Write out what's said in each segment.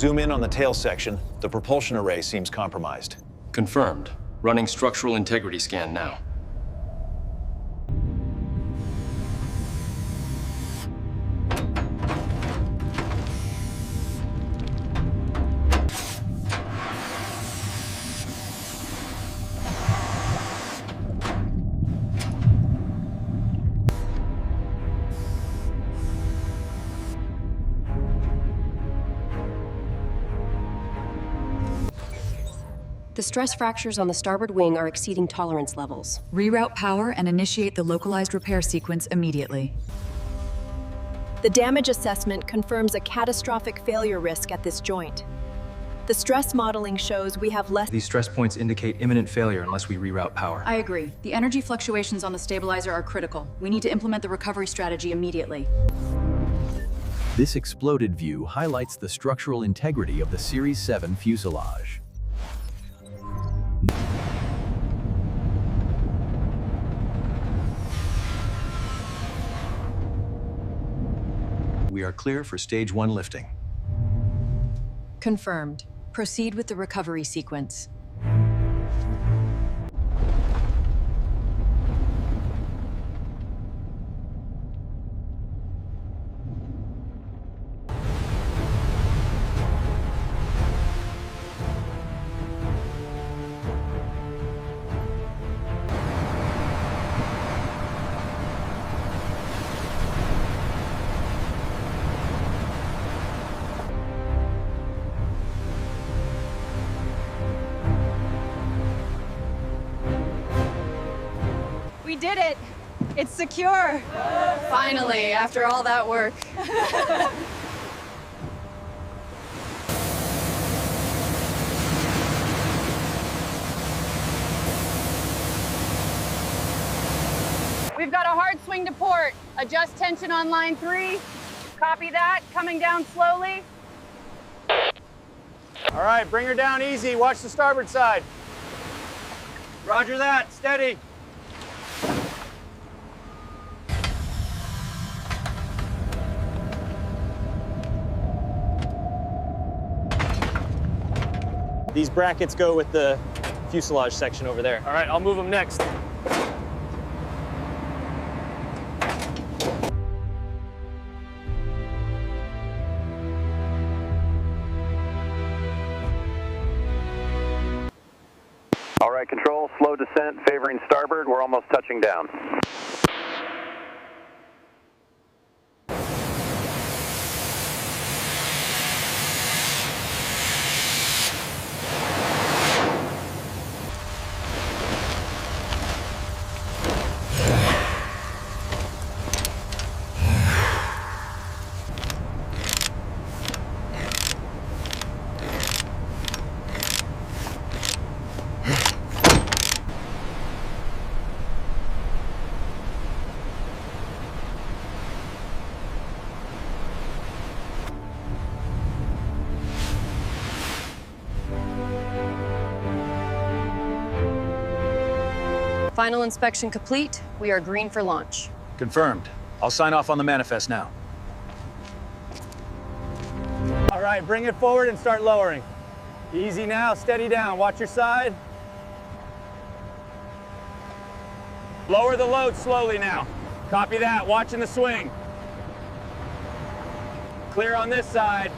Zoom in on the tail section. The propulsion array seems compromised. Confirmed. Running structural integrity scan now. The stress fractures on the starboard wing are exceeding tolerance levels. Reroute power and initiate the localized repair sequence immediately. The damage assessment confirms a catastrophic failure risk at this joint. The stress modeling shows we have less. These stress points indicate imminent failure unless we reroute power. I agree. The energy fluctuations on the stabilizer are critical. We need to implement the recovery strategy immediately. This exploded view highlights the structural integrity of the Series 7 fuselage. We are clear for Stage 1 lifting. Confirmed. Proceed with the recovery sequence. We did it! It's secure! Finally, after all that work. We've got a hard swing to port. Adjust tension on line 3. Copy that. Coming down slowly. All right, bring her down easy. Watch the starboard side. Roger that. Steady. These brackets go with the fuselage section over there. All right, I'll move them next. All right, control, slow descent, favoring starboard. We're almost touching down. Final inspection complete. We are green for launch. Confirmed. I'll sign off on the manifest now. All right, bring it forward and start lowering. Easy now, steady down. Watch your side. Lower the load slowly now. Copy that, watching the swing. Clear on this side.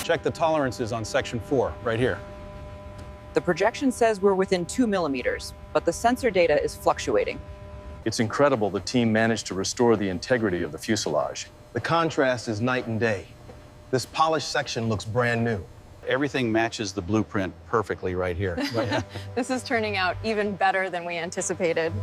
Check the tolerances on section 4, right here. The projection says we're within 2 millimeters, but the sensor data is fluctuating. It's incredible the team managed to restore the integrity of the fuselage. The contrast is night and day. This polished section looks brand new. Everything matches the blueprint perfectly right here. This is turning out even better than we anticipated.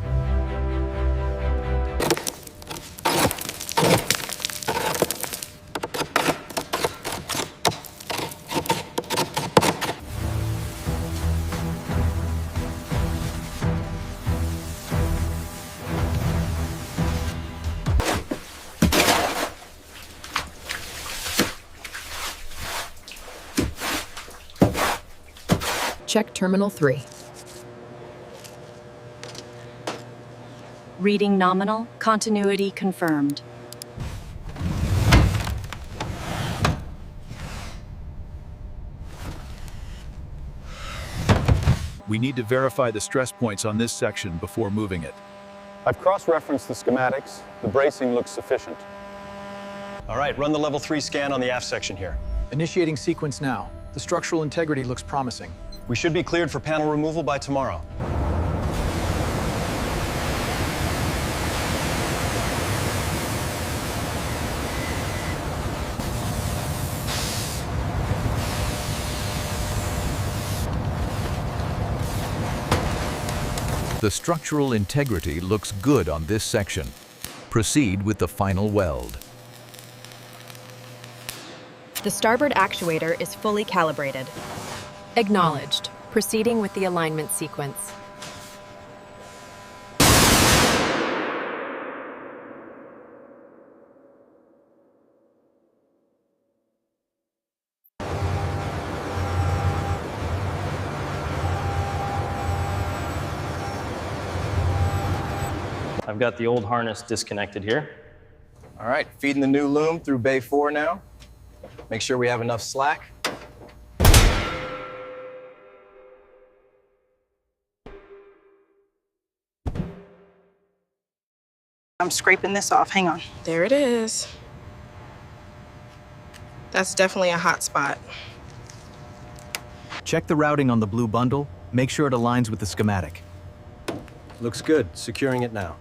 Check Terminal 3. Reading nominal, continuity confirmed. We need to verify the stress points on this section before moving it. I've cross-referenced the schematics. The bracing looks sufficient. All right, run the level 3 scan on the aft section here. Initiating sequence now. The structural integrity looks promising. We should be cleared for panel removal by tomorrow. The structural integrity looks good on this section. Proceed with the final weld. The starboard actuator is fully calibrated. Acknowledged. Proceeding with the alignment sequence. I've got the old harness disconnected here. All right, feeding the new loom through Bay 4 now. Make sure we have enough slack. I'm scraping this off. Hang on. There it is. That's definitely a hot spot. Check the routing on the blue bundle. Make sure it aligns with the schematic. Looks good. Securing it now.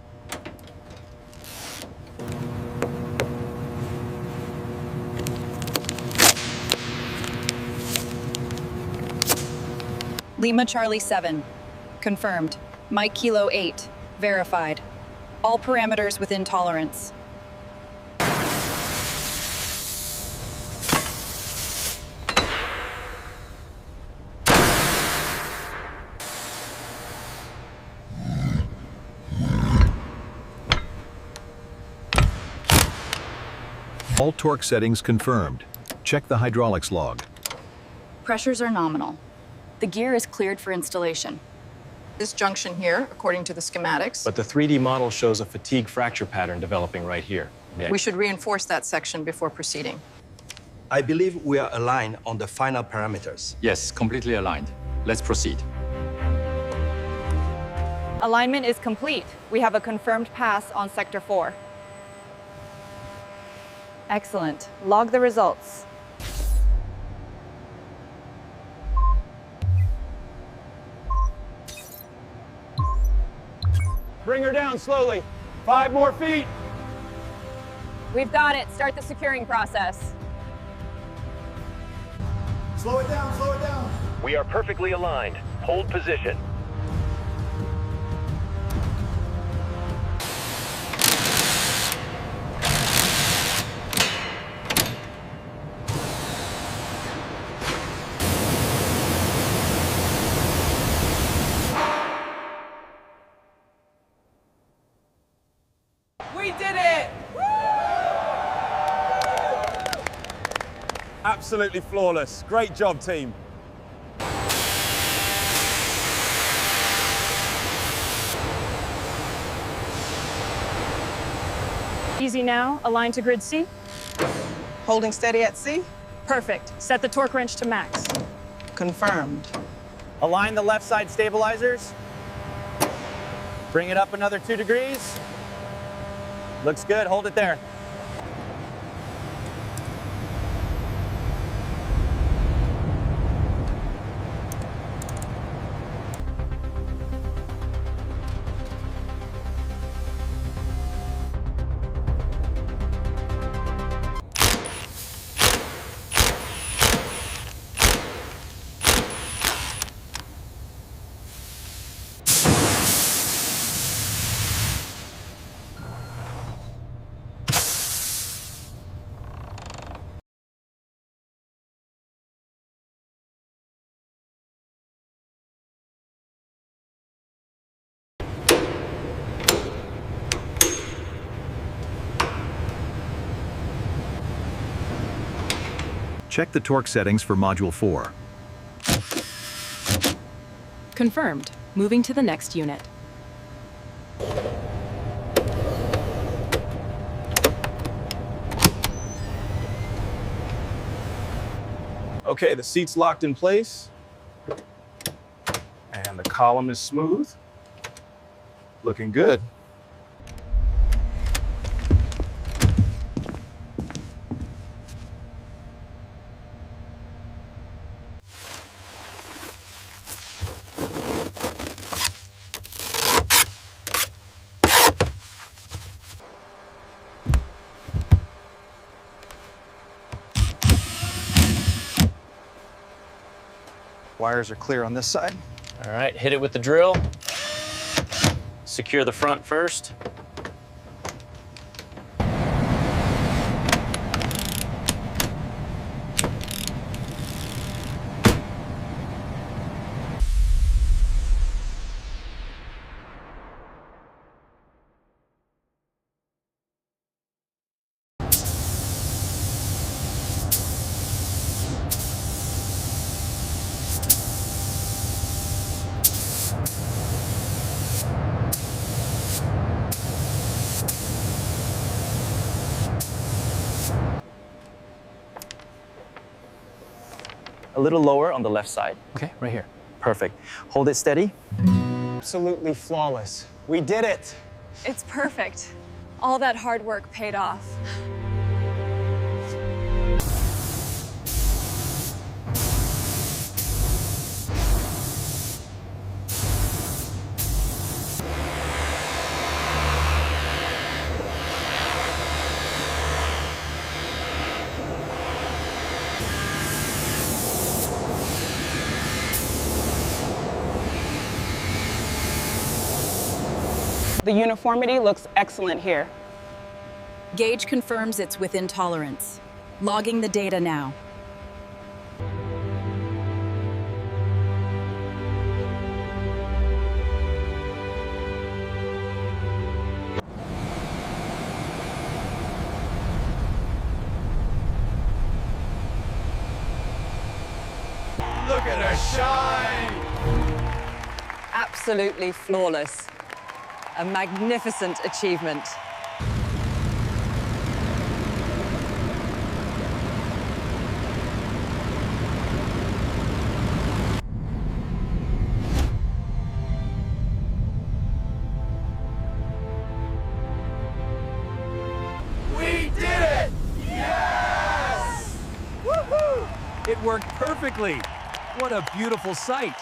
Lima Charlie 7. Confirmed. Mike Kilo 8. Verified. All parameters within tolerance. All torque settings confirmed. Check the hydraulics log. Pressures are nominal. The gear is cleared for installation. This junction here, according to the schematics. But the 3D model shows a fatigue fracture pattern developing right here. We should reinforce that section before proceeding. I believe we are aligned on the final parameters. Yes, completely aligned. Let's proceed. Alignment is complete. We have a confirmed pass on Sector 4. Excellent. Log the results. Bring her down slowly. 5 more feet. We've got it. Start the securing process. Slow it down, slow it down. We are perfectly aligned. Hold position. We did it! Absolutely flawless. Great job, team. Easy now. Align to grid C. Holding steady at C? Perfect. Set the torque wrench to max. Confirmed. Align the left side stabilizers. Bring it up another 2 degrees. Looks good. Hold it there. Check the torque settings for Module 4. Confirmed. Moving to the next unit. Okay, the seat's locked in place. And the column is smooth. Looking good. Wires are clear on this side. All right, hit it with the drill. Secure the front first. A little lower on the left side. Okay, right here. Perfect. Hold it steady. Absolutely flawless. We did it. It's perfect. All that hard work paid off. The uniformity looks excellent here. Gauge confirms it's within tolerance. Logging the data now. Look at her shine! Absolutely flawless. A magnificent achievement. We did it! Yes! Woohoo! It worked perfectly. What a beautiful sight.